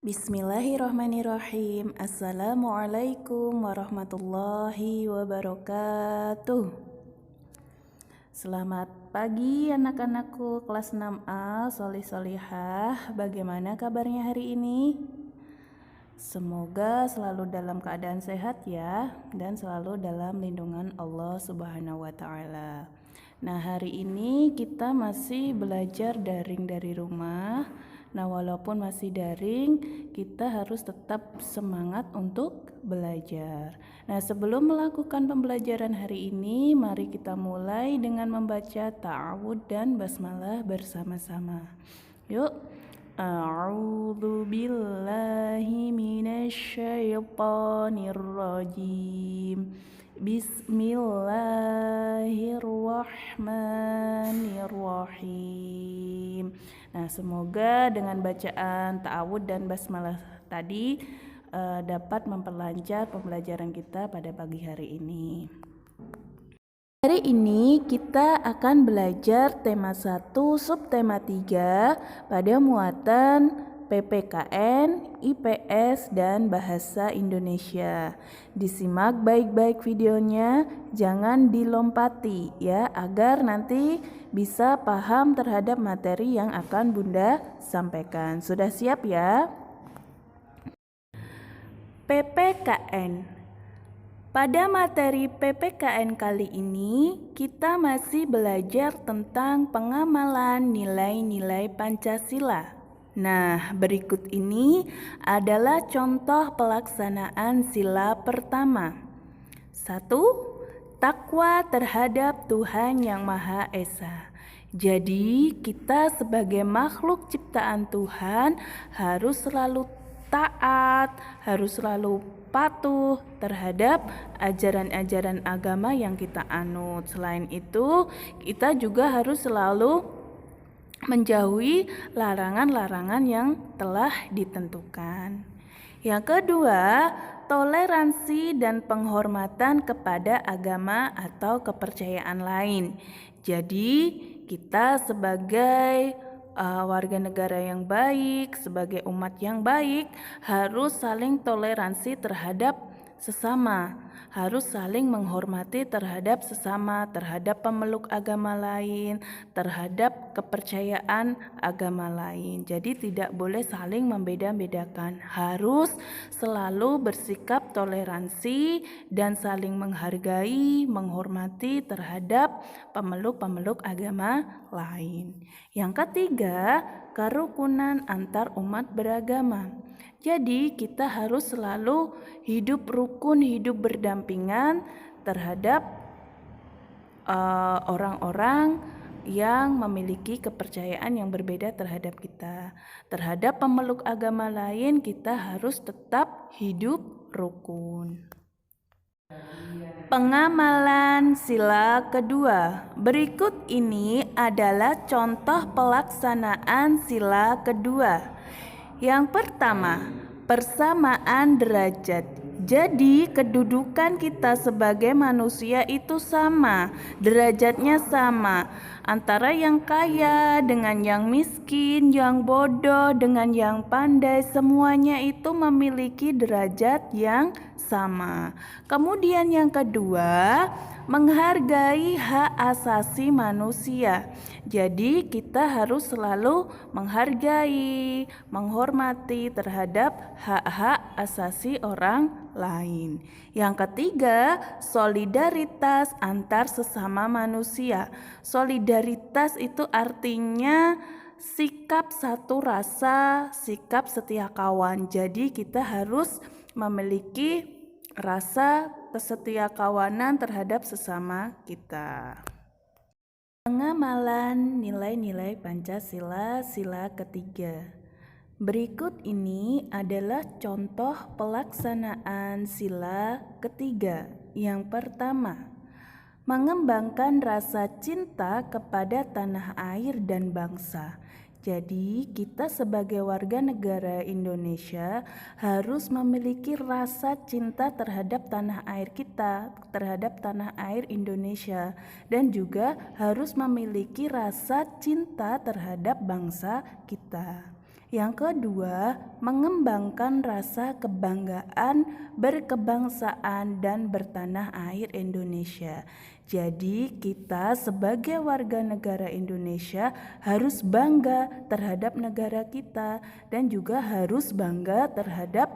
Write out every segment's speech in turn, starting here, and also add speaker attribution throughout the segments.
Speaker 1: Bismillahirrahmanirrahim. Assalamualaikum warahmatullahi wabarakatuh. Selamat pagi anak-anakku kelas 6A Solih Solihah. Bagaimana kabarnya hari ini? Semoga selalu dalam keadaan sehat ya, dan selalu dalam lindungan Allah Subhanahu wa Ta'ala. Nah, hari ini kita masih belajar daring dari rumah. Nah, walaupun masih daring, kita harus tetap semangat untuk belajar. Nah, sebelum melakukan pembelajaran hari ini, mari kita mulai dengan membaca ta'awud dan basmalah bersama-sama. Yuk. A'udzu billahi minasyaitonir rajim. Bismillahirrahmanirrahim. Nah, semoga dengan bacaan ta'awud dan basmalah tadi dapat memperlancar pembelajaran kita pada pagi hari ini. Hari ini kita akan belajar tema 1 subtema 3 pada muatan PPKN, IPS, dan Bahasa Indonesia. Disimak baik-baik videonya, jangan dilompati ya, agar nanti bisa paham terhadap materi yang akan Bunda sampaikan. Sudah siap ya? PPKN. Pada materi PPKN kali ini, kita masih belajar tentang pengamalan nilai-nilai Pancasila. Nah, berikut ini adalah contoh pelaksanaan sila pertama. 1. Takwa terhadap Tuhan Yang Maha Esa. Jadi, kita sebagai makhluk ciptaan Tuhan harus selalu taat, harus selalu patuh terhadap ajaran-ajaran agama yang kita anut. Selain itu, kita juga harus selalu menjauhi larangan-larangan yang telah ditentukan. Yang kedua, toleransi dan penghormatan kepada agama atau kepercayaan lain. Jadi, kita sebagai warga negara yang baik, sebagai umat yang baik, harus saling toleransi terhadap sesama, harus saling menghormati terhadap sesama, terhadap pemeluk agama lain, terhadap kepercayaan agama lain. Jadi tidak boleh saling membeda-bedakan, harus selalu bersikap toleransi dan saling menghargai, menghormati terhadap pemeluk-pemeluk agama lain. Yang ketiga, kerukunan antar umat beragama. Jadi kita harus selalu hidup rukun, hidup berdampingan terhadap orang-orang yang memiliki kepercayaan yang berbeda terhadap kita. Terhadap pemeluk agama lain kita harus tetap hidup rukun. Pengamalan sila kedua. Berikut ini adalah contoh pelaksanaan sila kedua. Yang pertama, persamaan derajat. Jadi kedudukan kita sebagai manusia itu sama, derajatnya sama. Antara yang kaya dengan yang miskin, yang bodoh dengan yang pandai, semuanya itu memiliki derajat yang sama. Kemudian yang kedua, menghargai hak asasi manusia. Jadi kita harus selalu menghargai, menghormati terhadap hak-hak asasi orang lain. Yang ketiga, solidaritas antar sesama manusia. Solidaritas itu artinya sikap satu rasa, sikap setia kawan. Jadi kita harus memiliki rasa kesetia kawanan terhadap sesama kita. Pengamalan nilai-nilai Pancasila sila ketiga. Berikut ini adalah contoh pelaksanaan sila ketiga. Yang pertama, mengembangkan rasa cinta kepada tanah air dan bangsa. Jadi kita sebagai warga negara Indonesia harus memiliki rasa cinta terhadap tanah air kita, terhadap tanah air Indonesia, dan juga harus memiliki rasa cinta terhadap bangsa kita. Yang kedua, mengembangkan rasa kebanggaan berkebangsaan dan bertanah air Indonesia. Jadi kita sebagai warga negara Indonesia harus bangga terhadap negara kita dan juga harus bangga terhadap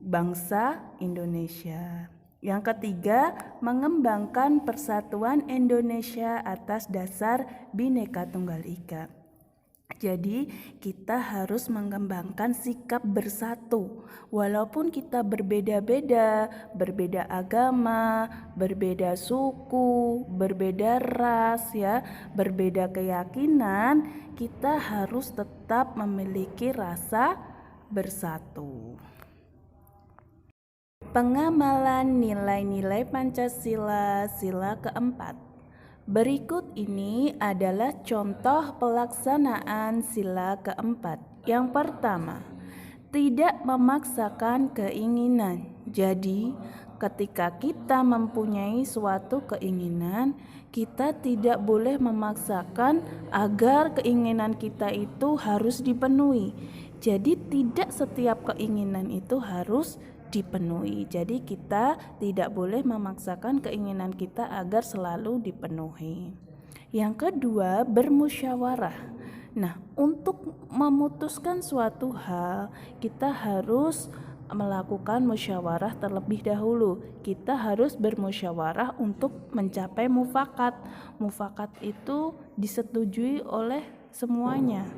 Speaker 1: bangsa Indonesia. Yang ketiga, mengembangkan persatuan Indonesia atas dasar Bhinneka Tunggal Ika. Jadi kita harus mengembangkan sikap bersatu. Walaupun kita berbeda-beda, berbeda agama, berbeda suku, berbeda ras ya, berbeda keyakinan, kita harus tetap memiliki rasa bersatu. Pengamalan nilai-nilai Pancasila sila keempat. Berikut ini adalah contoh pelaksanaan sila keempat. Yang pertama, tidak memaksakan keinginan. Jadi, ketika kita mempunyai suatu keinginan, kita tidak boleh memaksakan agar keinginan kita itu harus dipenuhi. Jadi, tidak setiap keinginan itu harus dipenuhi. Jadi kita tidak boleh memaksakan keinginan kita agar selalu dipenuhi. Yang kedua, bermusyawarah. Nah, untuk memutuskan suatu hal, kita harus melakukan musyawarah terlebih dahulu. Kita harus bermusyawarah untuk mencapai mufakat. Mufakat itu disetujui oleh semuanya.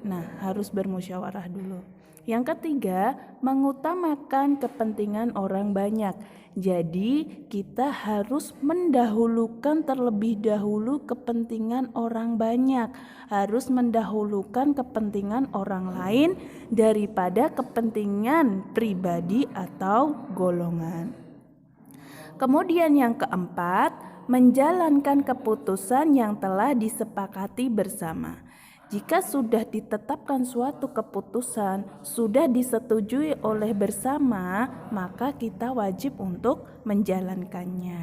Speaker 1: Nah, harus bermusyawarah dulu. Yang ketiga, mengutamakan kepentingan orang banyak. Jadi, kita harus mendahulukan terlebih dahulu kepentingan orang banyak. Harus mendahulukan kepentingan orang lain daripada kepentingan pribadi atau golongan. Kemudian yang keempat, menjalankan keputusan yang telah disepakati bersama. Jika sudah ditetapkan suatu keputusan, sudah disetujui oleh bersama, maka kita wajib untuk menjalankannya.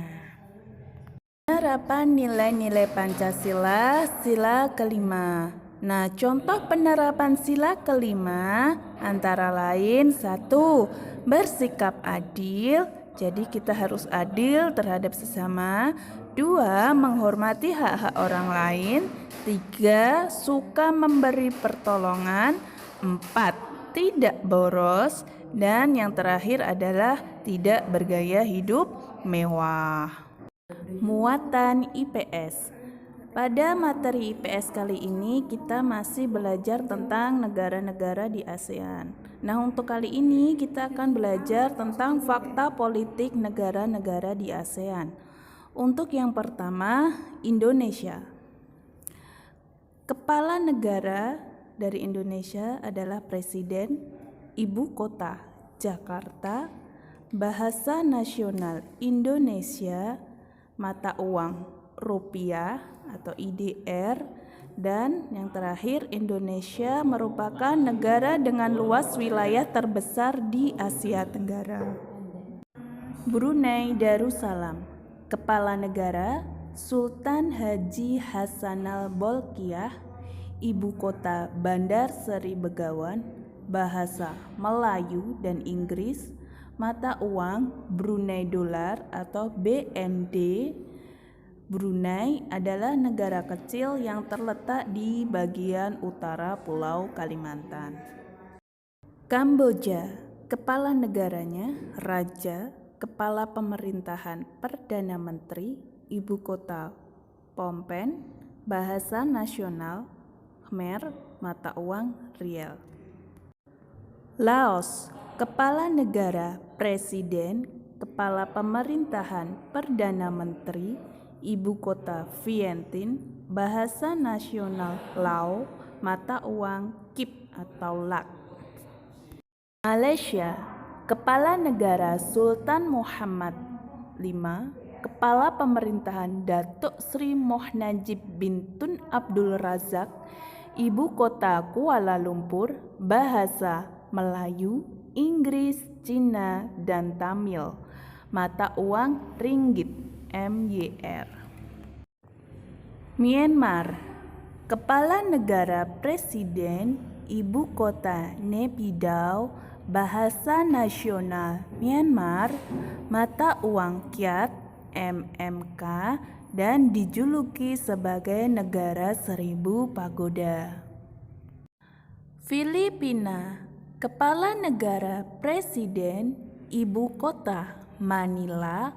Speaker 1: Penerapan nilai-nilai Pancasila sila kelima. Nah, contoh penerapan sila kelima antara lain 1. Bersikap adil. Jadi kita harus adil terhadap sesama. 2. Menghormati hak-hak orang lain. 3. Suka memberi pertolongan. 4. Tidak boros. Dan yang terakhir adalah tidak bergaya hidup mewah. Muatan IPS. Pada materi IPS kali ini kita masih belajar tentang negara-negara di ASEAN. Nah, untuk kali ini kita akan belajar tentang fakta politik negara-negara di ASEAN. Untuk yang pertama, Indonesia. Kepala negara dari Indonesia adalah Presiden, Ibu Kota Jakarta, Bahasa Nasional Indonesia, mata uang rupiah atau IDR, dan yang terakhir Indonesia merupakan negara dengan luas wilayah terbesar di Asia Tenggara. Brunei Darussalam. Kepala negara Sultan Haji Hassanal Bolkiah, ibu kota Bandar Seri Begawan, bahasa Melayu dan Inggris, mata uang Brunei Dolar atau BND. Brunei adalah negara kecil yang terletak di bagian utara Pulau Kalimantan. Kamboja, kepala negaranya Raja, kepala pemerintahan Perdana Menteri, ibu kota Phnom Penh, bahasa nasional Khmer, mata uang riel. Laos, kepala negara Presiden, kepala pemerintahan Perdana Menteri, ibu kota Vientiane, bahasa nasional Lao, mata uang Kip atau Lak. Malaysia, kepala negara Sultan Muhammad V, kepala pemerintahan Datuk Seri Moh Najib bin Tun Abdul Razak, ibu kota Kuala Lumpur, bahasa Melayu, Inggris, Cina, dan Tamil, mata uang ringgit MYR. Myanmar, kepala negara Presiden, ibu kota Naypyidaw, bahasa nasional Myanmar, mata uang kyat MMK, dan dijuluki sebagai negara 1000 pagoda. Filipina, kepala negara, presiden, ibu kota Manila,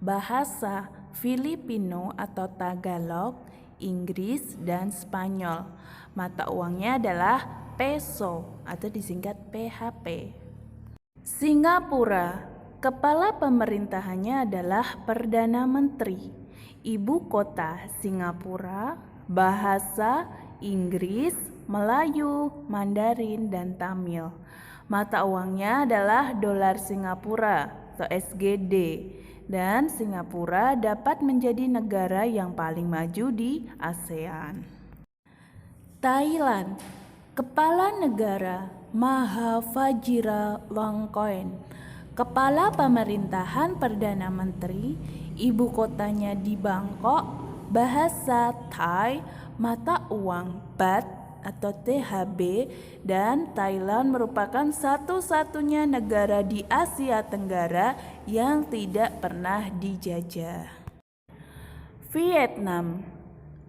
Speaker 1: bahasa Filipino atau Tagalog, Inggris, dan Spanyol. Mata uangnya adalah peso atau disingkat PHP. Singapura, kepala pemerintahannya adalah Perdana Menteri. Ibu kota Singapura, bahasa Inggris, Melayu, Mandarin, dan Tamil. Mata uangnya adalah dolar Singapura atau SGD. Dan Singapura dapat menjadi negara yang paling maju di ASEAN. Thailand, kepala negara Maha Vajiralongkorn, kepala pemerintahan Perdana Menteri, ibu kotanya di Bangkok, bahasa Thai, mata uang Baht atau THB, dan Thailand merupakan satu-satunya negara di Asia Tenggara yang tidak pernah dijajah. Vietnam,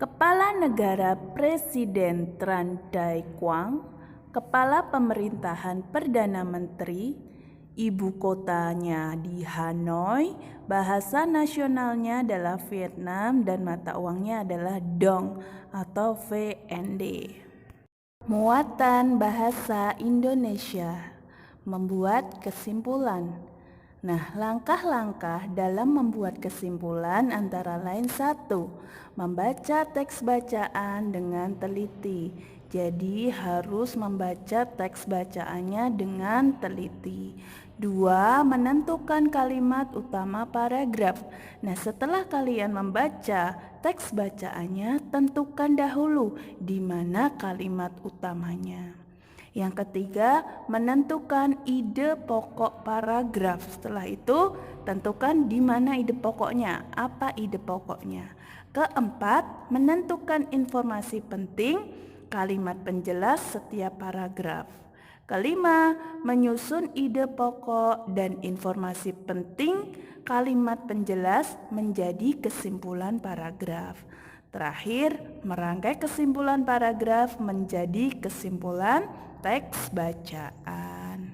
Speaker 1: kepala negara Presiden Tran Dai Quang, kepala pemerintahan Perdana Menteri, ibu kotanya di Hanoi, bahasa nasionalnya adalah Vietnam, dan mata uangnya adalah Dong atau VND. Muatan bahasa Indonesia. Membuat kesimpulan. Nah, langkah-langkah dalam membuat kesimpulan antara lain 1. Membaca teks bacaan dengan teliti. Jadi harus membaca teks bacaannya dengan teliti. 2. Menentukan kalimat utama paragraf. Nah, setelah kalian membaca teks bacaannya, tentukan dahulu di mana kalimat utamanya. Yang ketiga, menentukan ide pokok paragraf. Setelah itu, tentukan di mana ide pokoknya, apa ide pokoknya. Keempat, menentukan informasi penting, kalimat penjelas setiap paragraf. Kelima, menyusun ide pokok dan informasi penting kalimat penjelas menjadi kesimpulan paragraf. Terakhir, merangkai kesimpulan paragraf menjadi kesimpulan teks bacaan.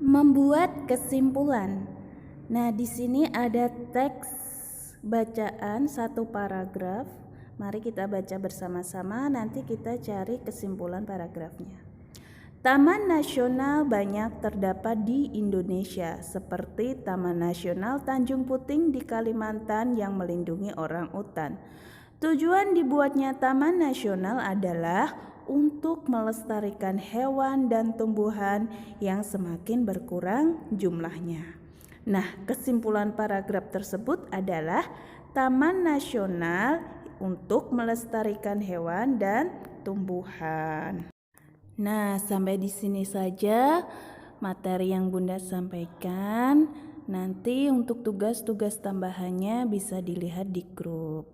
Speaker 1: Membuat kesimpulan. Nah, di sini ada teks bacaan satu paragraf. Mari kita baca bersama-sama, nanti kita cari kesimpulan paragrafnya. Taman nasional banyak terdapat di Indonesia, seperti Taman Nasional Tanjung Puting di Kalimantan yang melindungi orang utan. Tujuan dibuatnya Taman Nasional adalah untuk melestarikan hewan dan tumbuhan yang semakin berkurang jumlahnya. Nah, kesimpulan paragraf tersebut adalah Taman Nasional untuk melestarikan hewan dan tumbuhan. Nah, sampai di sini saja materi yang Bunda sampaikan. Nanti untuk tugas-tugas tambahannya bisa dilihat di grup.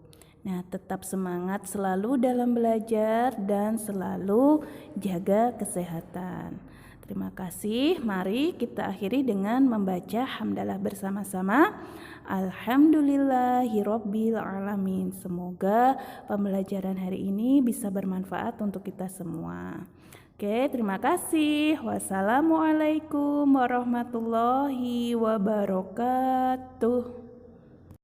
Speaker 1: Nah, tetap semangat selalu dalam belajar dan selalu jaga kesehatan. Terima kasih. Mari kita akhiri dengan membaca hamdalah bersama-sama. Alhamdulillahirabbil alamin. Semoga pembelajaran hari ini bisa bermanfaat untuk kita semua. Oke, terima kasih. Wassalamualaikum warahmatullahi wabarakatuh.